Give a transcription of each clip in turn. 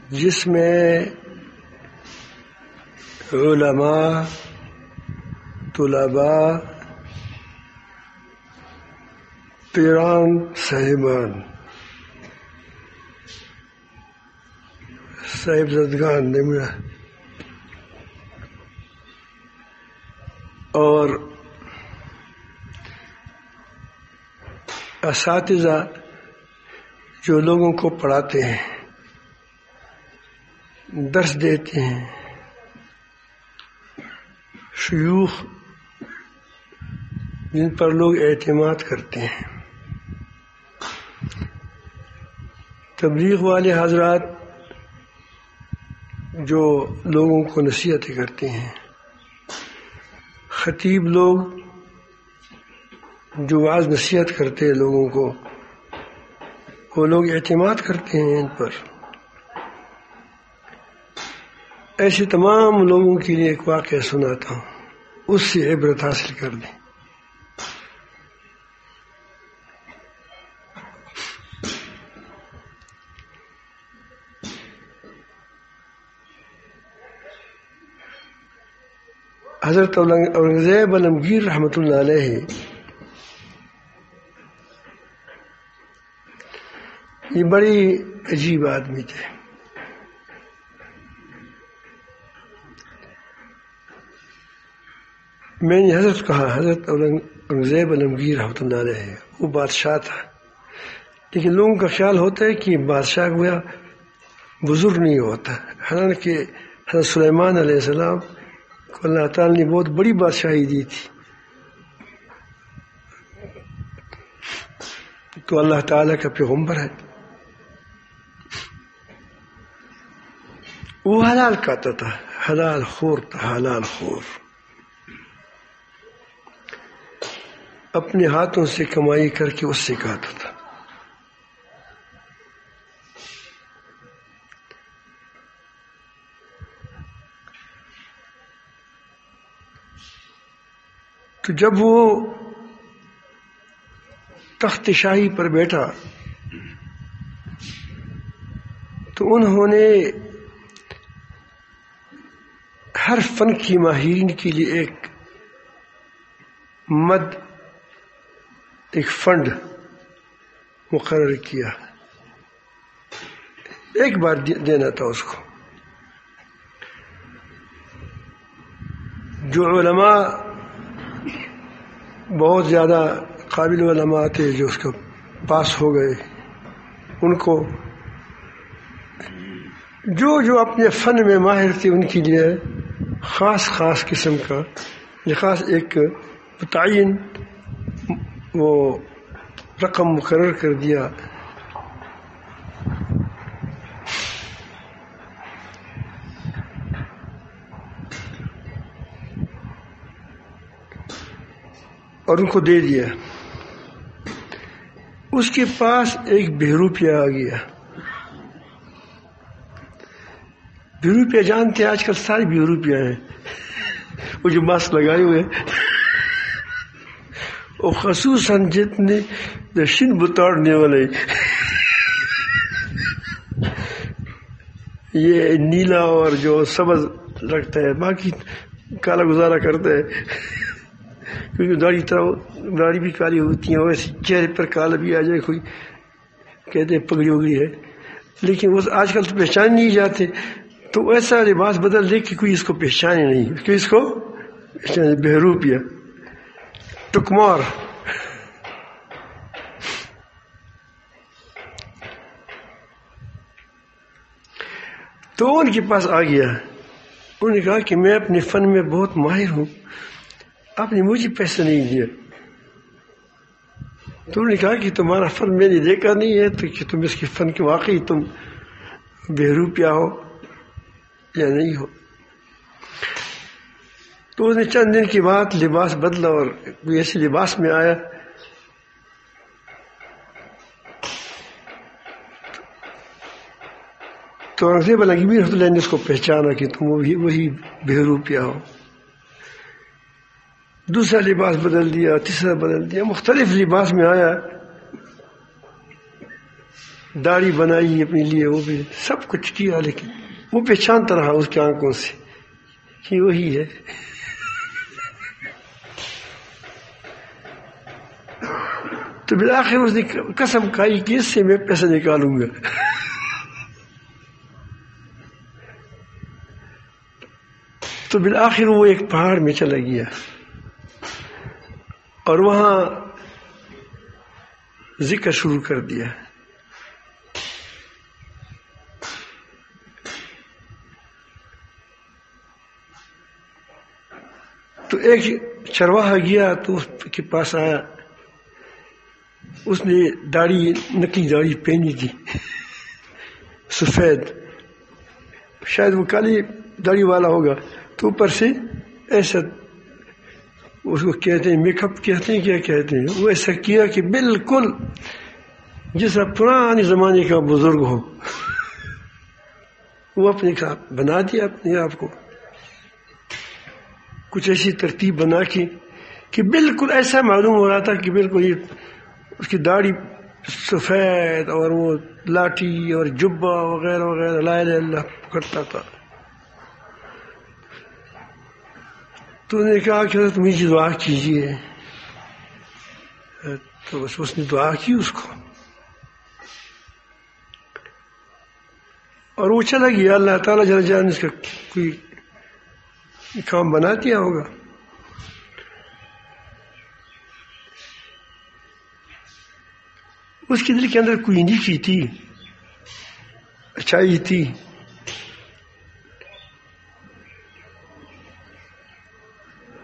جس میں علماء، طلباء، پیران صاحبان، صاحبزادگان نمرہ اور اساتذہ جو لوگوں کو پڑھاتے ہیں، درس دیتے ہیں، شیوخ جن پر لوگ اعتماد کرتے ہیں، تبلیغ والے حضرات جو لوگوں کو نصیحتیں کرتے ہیں، خطیب لوگ جو واعظ نصیحت کرتے ہیں لوگوں کو، وہ لوگ اعتماد کرتے ہیں ان پر۔ ایسے تمام لوگوں کے لیے ایک واقعہ سناتا ہوں، اس سے عبرت حاصل کر لیں۔ حضرت اورنگزیب عالمگیر رحمۃ اللہ علیہ یہ بڑی عجیب آدمی تھے۔ میں نے حضرت کہا، حضرت اورنگزیب عالمگیر رحمۃ اللہ علیہ وہ بادشاہ تھا، لیکن لوگوں کا خیال ہوتا ہے کہ بادشاہ گویا بزرگ نہیں ہوتا، حالانکہ حضرت سلیمان علیہ السلام کو اللہ تعالیٰ نے بہت بڑی بادشاہی دی تھی، تو اللہ تعالیٰ کا پیغمبر ہے۔ وہ حلال کھاتا تھا، حلال خور تھا، حلال خور، اپنے ہاتھوں سے کمائی کر کے اس سے کھاتا تھا۔ تو جب وہ تخت شاہی پر بیٹھا تو انہوں نے ہر فن کی ماہرین کے لیے ایک فنڈ مقرر کیا، ایک بار دینا تھا اس کو۔ جو علماء بہت زیادہ قابل علماء تھے جو اس کے پاس ہو گئے، ان کو جو اپنے فن میں ماہر تھے ان کے لیے خاص قسم کا خاص ایک متعین وہ رقم مقرر کر دیا۔ اور ان کو دے دیا۔ اس کے پاس ایک بہروپیہ آ گیا۔ بہروپیہ جانتے ہیں آج کل سارے بہروپیہ ہیں، وہ جو ماسک لگائے ہوئے اور خصوصاً جتنے شن بتاڑنے والے، یہ نیلا اور جو سبز رکھتا ہے، باقی کالا گزارا کرتا ہے، کیونکہ داڑھی بھی کالی ہوتی ہے، ویسے چہرے پر کالا بھی آ جائے، کوئی کہتے ہیں پگڑی وگڑی ہے، لیکن وہ آج کل تو پہچان نہیں جاتے، تو ایسا لباس بدل دے کہ کوئی اس کو پہچانے نہیں، کہ اس کو بہروپیہ ٹکمار۔ تو ان کے پاس آ گیا، انہوں نے کہا کہ میں اپنے فن میں بہت ماہر ہوں، آپ نے مجھے پیسہ نہیں دیا۔ تو انہوں نے کہا کہ تمہارا فن میں نے دیکھا نہیں ہے، تو کہ تم اس کے فن کے واقعی تم بہروپیہ ہو یا نہیں ہو۔ تو اس نے چند دن کے بعد لباس بدلا اور کوئی ایسے لباس میں آیا۔ تو اورنگزیب عالمگیر رحمۃ اللہ نے اس کو پہچانا کہ تم وہی بہروپیہ ہو۔ دوسرا لباس بدل دیا، تیسرا بدل دیا، مختلف لباس میں آیا۔ داڑھی بنائی اپنے لیے، وہ بھی سب کچھ کیا، لیکن وہ پہچانتا رہا اس کی آنکھوں سے کہ وہی ہے۔ تو بالآخر اس نے قسم کھائی کہ اس سے میں پیسے نکالوں گا۔ تو بالآخر وہ ایک پہاڑ میں چلا گیا اور وہاں ذکر شروع کر دیا۔ تو ایک چرواہا گیا تو اس کے پاس آیا، اس نے داڑھی، نکلی داڑھی پہنی تھی سفید، شاید وہ کالی داڑھی والا ہوگا، تو اوپر سے ایسا اس کو کہتے ہیں میک اپ کہتے ہیں، کیا کہتے ہیں، وہ ایسا کیا کہ بالکل جیسا پرانے زمانے کا بزرگ ہو، وہ اپنے ساتھ بنا دیا اپنے آپ کو، کچھ ایسی ترتیب بنا کے کہ بالکل ایسا معلوم ہو رہا تھا کہ بالکل یہ اس کی داڑھی سفید اور وہ لاٹھی اور جبہ وغیرہ وغیرہ لا الہ الا اللہ کرتا تھا۔ تو انہوں نے کہا کہ حضرت مجھے دعا کیجیے، تو بس اس نے دعا کی اس کو اور وہ چلا گیا۔ اللہ تعالیٰ جل جلالہ نے اس کا کوئی کام بنا دیا ہوگا۔ اس کے دل کے اندر کوئی نیکی تھی، اچھائی تھی،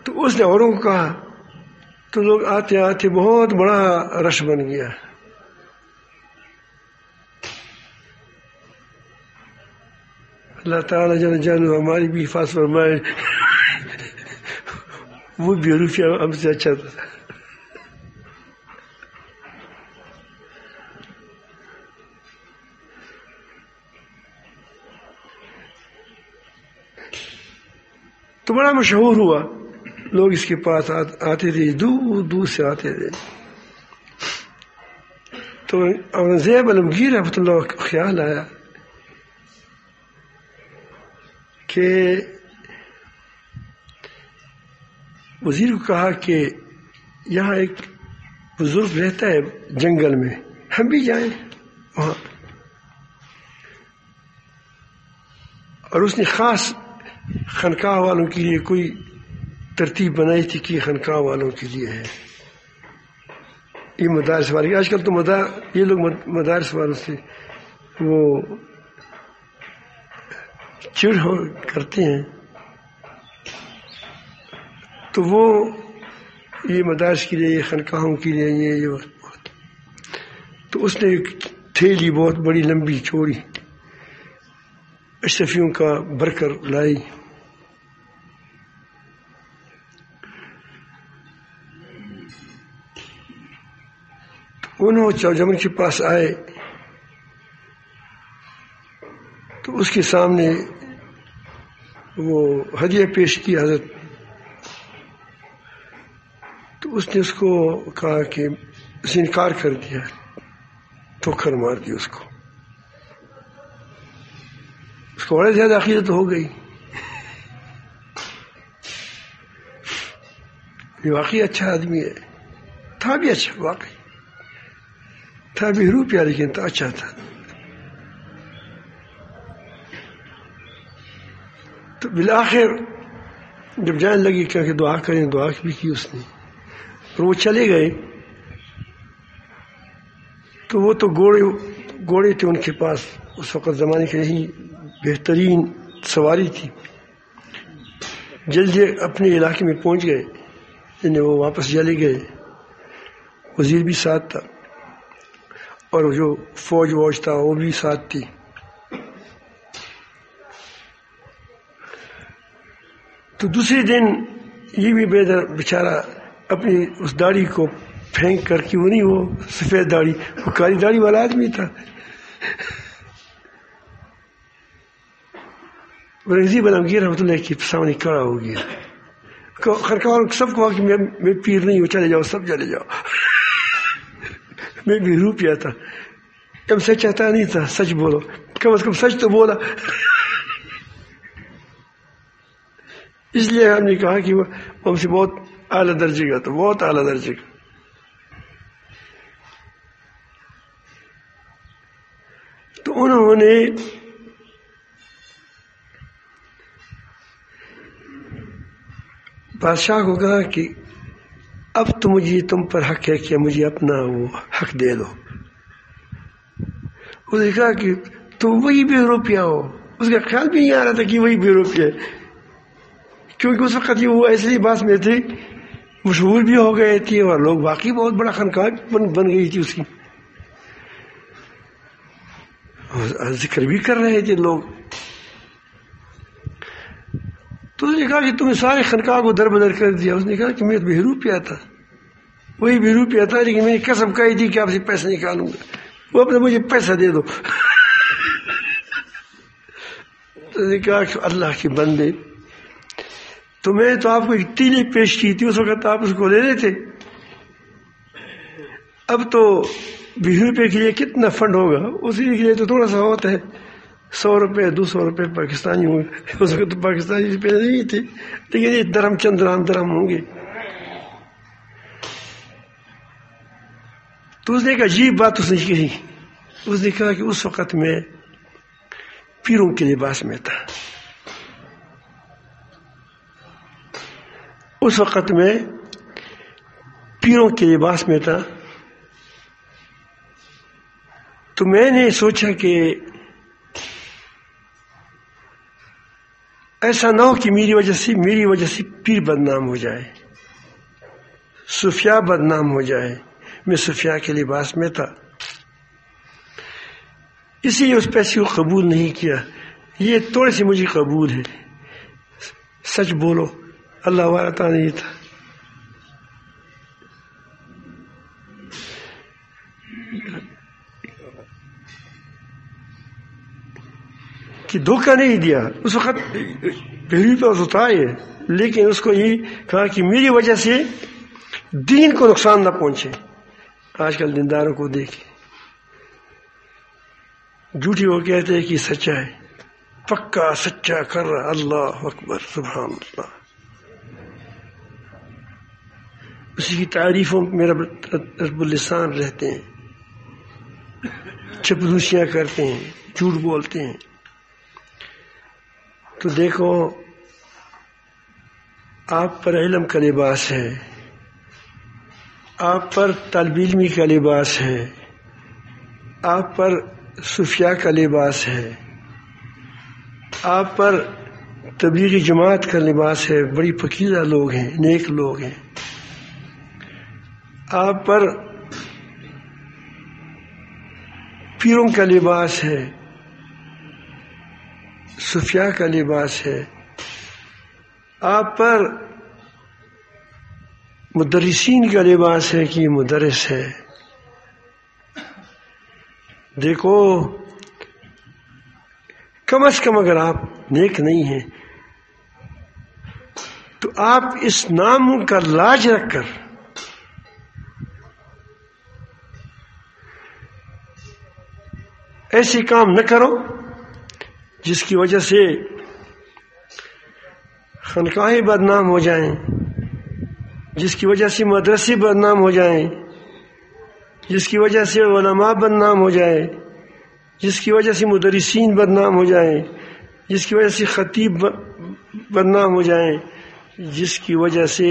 تو اس نے اوروں کو کہا، تو لوگ آتے آتے بہت بڑا رش بن گیا۔ اللہ تعالیٰ جل جلالہ ہماری بھی حفاظت فرمائے، وہ بھی روپیہ ہم سے اچھا تھا۔ تو بڑا مشہور ہوا، لوگ اس کے پاس آتے تھے، دور دور سے آتے تھے۔ تو اورنگزیب عالمگیر رحمۃ اللہ کا خیال آیا کہ وزیر کو کہا کہ یہاں ایک بزرگ رہتا ہے جنگل میں، ہم بھی جائیں وہاں۔ اور اس نے خاص خانقاہ والوں کے لیے کوئی ترتیب بنائی تھی کہ خانقاہ والوں کے لیے ہے، یہ مدارس والے، آج کل تو یہ لوگ مدارس والوں سے وہ چڑ کرتے ہیں، تو وہ یہ مدارس کے لیے، یہ خانقاہوں کے لیے، یہ بہت، تو اس نے ایک تھیلی بہت بڑی لمبی چوڑی اشرفیوں کا بھر کر لائی۔ انہوں چوجمن کے پاس آئے تو اس کے سامنے وہ ہدیہ پیش کیا حضرت، تو اس نے اس کو کہا کہ اس نے انکار کر دیا، ٹھوکر مار دی اس کو بڑے زیادہ عقیدت ہو گئی، یہ واقعی اچھا آدمی ہے، تھا بھی اچھا، واقعی تھا بھی روپیہ، لیکن تو اچھا تھا۔ تو بالآخر جب جانے لگی کہ دعا کریں، دعا بھی کی اس نے، اور وہ چلے گئے تو وہ تو گھوڑے تھے ان کے پاس، اس وقت زمانے کی یہی بہترین سواری تھی، جلدی اپنے علاقے میں پہنچ گئے، یعنی وہ واپس چلے گئے، وزیر بھی ساتھ تھا اور جو فوج تھا وہ بھی ساتھ تھی۔ تو دوسرے دن یہ بھی بیچارہ اپنی اس داڑھی کو پھینک کر کے، وہ نہیں وہ سفید داڑھی، وہ کالی داڑھی والا آدمی تھا، اورنگزیب عالمگیر رحمۃ اللہ کے سامنے کھڑا ہو گیا، خانقاہ سب کو کہ میں پیر نہیں ہوں، چلے جاؤ، سب چلے جاؤ، میں بھی روپیہ تھا، تم سے چاہتا نہیں تھا سچ بولو، کم از کم سچ تو بولا. اس لیے ہم نے کہا کہ وہ ہم سے بہت اعلیٰ درجے کا، تو بہت اعلیٰ درجے کا. تو انہوں نے بادشاہ کو کہا کہ اب تو مجھے تم پر حق ہے کہ مجھے اپنا وہ حق دے دو. اس نے کہا کہ تو وہی بے روپیہ ہو. اس کا خیال بھی نہیں آ رہا تھا کہ وہی بے روپیہ ہے، کیونکہ اس وقت یہ وہ ایسے لباس میں تھے، مشہور بھی ہو گئے تھے اور لوگ واقعی بہت بڑا خانقاہ بن گئی تھی اس کی، ذکر بھی کر رہے تھے لوگ. تو اس نے کہا کہ تم نے سارے خانقاہ کو در بدر کر دیا. اس نے کہا کہ میں بے روپیہ تھا، وہی بے روپیہ تھا، لیکن میں نے قسم کہی تھی کہ آپ سے پیسے نکالوں گا، وہ اپنے مجھے پیسہ دے دو. تو اس نے کہا کہ اللہ کے بندے، تو میں تو آپ کو ایک تیلی پیش کی تھی، اس وقت آپ اس کو لے لیتے. اب تو 20 روپے کے لیے کتنا فنڈ ہوگا؟ اسی کے لیے تو تھوڑا سا ہوتا ہے، 100 روپے 200 روپے پاکستانی ہوں گے. اس وقت تو پاکستانی روپے نہیں تھے، لیکن یہ درہم چند درہم ہوں گے. تو اس نے ایک عجیب بات اس نے کہی. اس نے کہا کہ اس وقت میں پیروں کے لباس میں تھا، اس وقت میں پیروں کے لباس میں تھا. تو میں نے سوچا کہ ایسا نہ ہو کہ میری وجہ سے پیر بدنام ہو جائے، صوفیاء بدنام ہو جائے. میں صوفیاء کے لباس میں تھا، اسی لیے اس پیسے کو قبول نہیں کیا. یہ تھوڑے سے مجھے قبول ہے، سچ بولو، اللہ والا تا نہیں تھا. کہ دھوکہ نہیں دیا. اس وقت پہلی تو تھا یہ، لیکن اس کو یہ کہا کہ میری وجہ سے دین کو نقصان نہ پہنچے. آج کل دینداروں کو دیکھیں، جھوٹی وہ کہتے ہیں کہ سچا ہے، پکا سچا کر رہا. اللہ اکبر، سبحان اللہ. اسی کی تعریفوں میں رب اللسان رہتے ہیں، چپلوسیاں کرتے ہیں، جھوٹ بولتے ہیں. تو دیکھو، آپ پر علم کا لباس ہے، آپ پر طالب علمی کا لباس ہے، آپ پر صوفیاء کا لباس ہے، آپ پر تبلیغی جماعت کا لباس ہے، بڑی پکیزہ لوگ ہیں، نیک لوگ ہیں. آپ پر پیروں کا لباس ہے، صوفیاء کا لباس ہے، آپ پر مدرسین کا لباس ہے کہ مدرس ہے. دیکھو، کم از کم اگر آپ نیک نہیں ہیں تو آپ اس نام کا لاج رکھ کر ایسے کام نہ کرو جس کی وجہ سے خانقاہیں بدنام ہو جائیں، جس کی وجہ سے مدرسے بدنام ہو جائیں، جس کی وجہ سے علماء بدنام ہو جائیں، جس کی وجہ سے مدرسین بدنام ہو جائیں، جس کی وجہ سے خطیب بدنام ہو جائیں، جس کی وجہ سے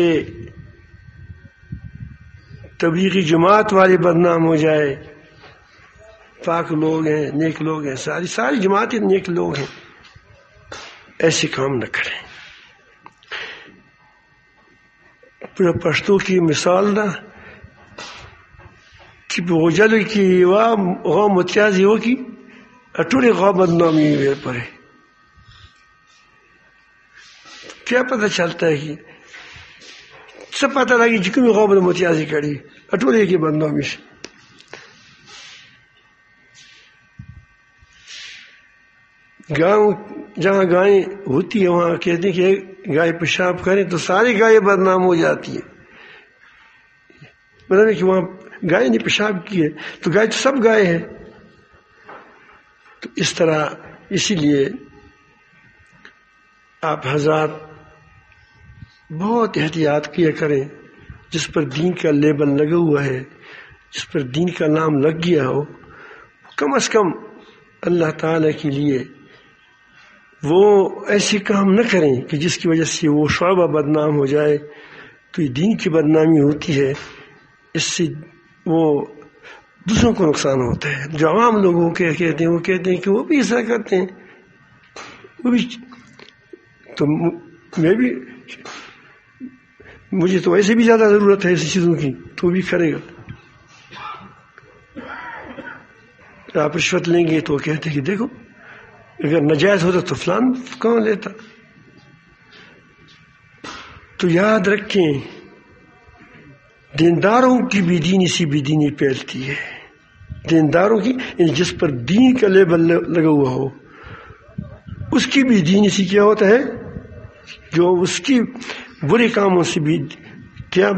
تبلیغی جماعت والے بدنام ہو جائے. پاک لوگ ہیں، نیک لوگ ہیں، ساری جماعتیں نیک لوگ ہیں. ایسے کام نہ کریں. پورا پشتو کی مثال نہ کہ بوجل کی غا متیازی ہو کی اٹوڑے غا بدنامی میرے پڑے. کیا پتہ چلتا ہے کہ سب پتہ لگی جکو میں غا متیازی کری اٹوڑے کی بدنامی سے. گاؤں جہاں گائیں ہوتی ہیں وہاں کہتے ہیں کہ گائے پیشاب کریں تو ساری گائیں بدنام ہو جاتی ہیں. مطلب کہ وہاں گائے نے پیشاب کی ہے تو گائے تو سب گائے ہیں، تو اس طرح اسی لیے آپ حضرات بہت احتیاط کیا کریں. جس پر دین کا لیبل لگا ہوا ہے، جس پر دین کا نام لگ گیا ہو، کم از کم اللہ تعالیٰ کے لیے وہ ایسے کام نہ کریں کہ جس کی وجہ سے وہ شعبہ بدنام ہو جائے. تو یہ دین کی بدنامی ہوتی ہے، اس سے وہ دوسروں کو نقصان ہوتا ہے. جو عوام لوگوں کے کہتے ہیں وہ کہتے ہیں کہ وہ بھی ایسا کرتے ہیں، وہ بھی تو میں بھی، مجھے تو ایسے بھی زیادہ ضرورت ہے ایسی چیزوں کی، تو بھی کرے گا. آپ رشوت لیں گے تو وہ کہتے ہیں کہ دیکھو اگر ناجائز ہوتا تو فلان کون لیتا. تو یاد رکھیں دینداروں کی بے دینی سے بے دینی پھیلتی ہے. دینداروں کی جس پر دین کا لیبل لگا ہوا ہو اس کی بے دینی سے کیا ہوتا ہے، جو اس کی برے کاموں سے بھی کیا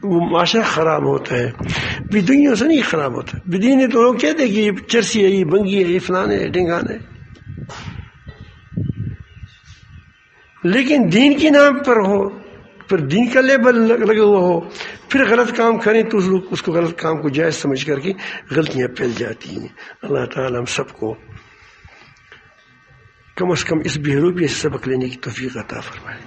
وہ معاشرہ خراب ہوتا ہے. بدعیوں سے نہیں خراب ہوتا. بدعی تو لوگ کہتے ہیں کہ یہ چرسی ہے، یہ بنگی ہے، یہ فلان ہے، ڈنگان ہے. لیکن دین کے نام پر ہو، پر دین کا لیبل لگا ہوا ہو، پھر غلط کام کریں تو اس کو غلط کام کو جائز سمجھ کر کے غلطیاں پھیل جاتی ہیں. اللہ تعالیٰ ہم سب کو کم از کم اس بے روبی سے سبق لینے کی توفیق عطا فرمائے.